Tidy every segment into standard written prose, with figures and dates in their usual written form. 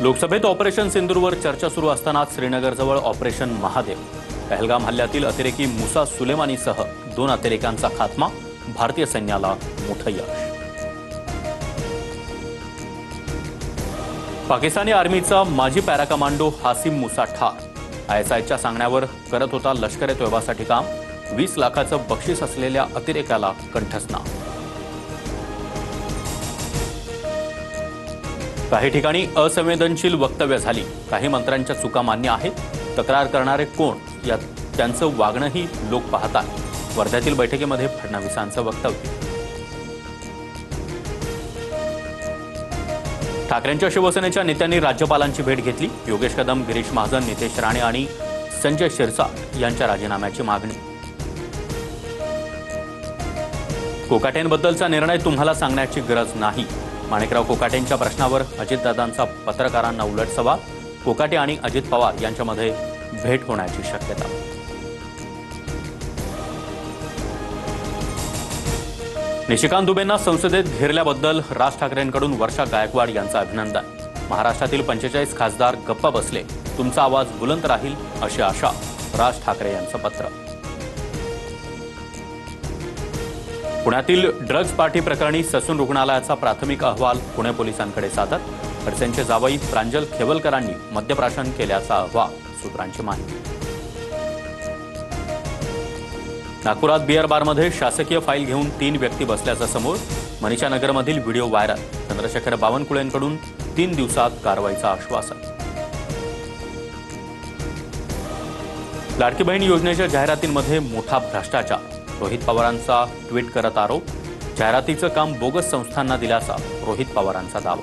लोकसभेत ऑपरेशन सिंदूरवर चर्चा सुरू असताना श्रीनगरजवळ ऑपरेशन महादेव, पहलगाम हल्ल्यातील अतिरेकी मुसा सुलेमानीसह 2 अतिरेक्यांचा खात्मा, भारतीय सैन्याला मोठं यश. पाकिस्तानी आर्मीचा माजी पॅरा कमांडो हासिम मुसा ठार, आयएसआयच्या सांगण्यावर करत होता लष्कर-ए-तोयबासाठी काम, 20 लाखाचं बक्षीस असलेल्या अतिरेक्याला कंठस्नान. काही ठिकाणी असंवेदनशील वक्तव्य झाली, काही मंत्र्यांच्या चुका मान्य आहेत, तक्रार करणारे कोण या त्यांचं वागणंही लोक पाहतात. वर्ध्यातील बैठकीमध्ये फडणवीसांचं वक्तव्य. ठाकरेंच्या शिवसेनेच्या नेत्यांनी राज्यपालांची भेट घेतली. योगेश कदम, गिरीश महाजन, नितेश राणे आणि संजय शिरसाट यांच्या राजीनाम्याची मागणी. कोकाटेंबद्दलचा निर्णय तुम्हाला सांगण्याची गरज नाही, माणिकराव कोकाटेंच्या प्रश्नावर अजितदादांचा पत्रकारांना उलट सवाल. कोकाटे आणि अजित पवार यांच्यामध्ये भेट होण्याची शक्यता. निशिकांत दुबेंना संसदेत घेरल्याबद्दल राज ठाकरेंकडून वर्षा गायकवाड यांचं अभिनंदन. महाराष्ट्रातील 45 खासदार गप्प बसले, तुमचा आवाज बुलंद राहील अशी आशा, राज ठाकरे यांचं पत्र. पुण्यातील ड्रग्ज पार्टी प्रकरणी ससून रुग्णालयाचा प्राथमिक अहवाल पुणे पोलिसांकडे सादर. खडसेंचे जावई प्रांजल खेवलकरांनी मद्यप्राशन केल्याचा अहवाल, सूत्रांची माहिती. नागपुरात बिअर बारमध्ये शासकीय फाईल घेऊन 3 व्यक्ती बसल्याचं समोर. मनीषा नगरमधील व्हिडिओ व्हायरल. चंद्रशेखर बावनकुळेंकडून 3 दिवसात कारवाईचं आश्वासन. लाडकी बहीण योजनेच्या जाहिरातींमध्ये मोठा भ्रष्टाचार, रोहित पवारांचा ट्विट करत आरोप. जाहिरातीचं काम बोगस संस्थांना दिल्याचा रोहित पवारांचा दावा.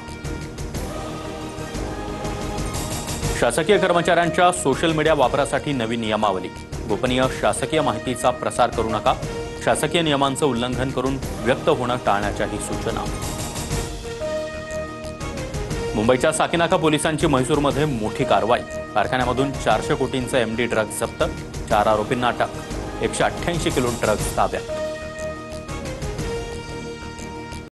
शासकीय कर्मचाऱ्यांच्या सोशल मीडिया वापरासाठी नवी नियमावली. गोपनीय शासकीय माहितीचा प्रसार करू नका. शासकीय नियमांचं उल्लंघन करून व्यक्त होणं टाळण्याच्याही सूचना. मुंबईच्या साकीनाका पोलिसांची म्हैसूरमध्ये मोठी कारवाई. कारखान्यामधून 400 कोटींचे एमडी ड्रग्ज जप्त, 4 आरोपींना अटक, 188 किलो ड्रग्ज ताब्यात.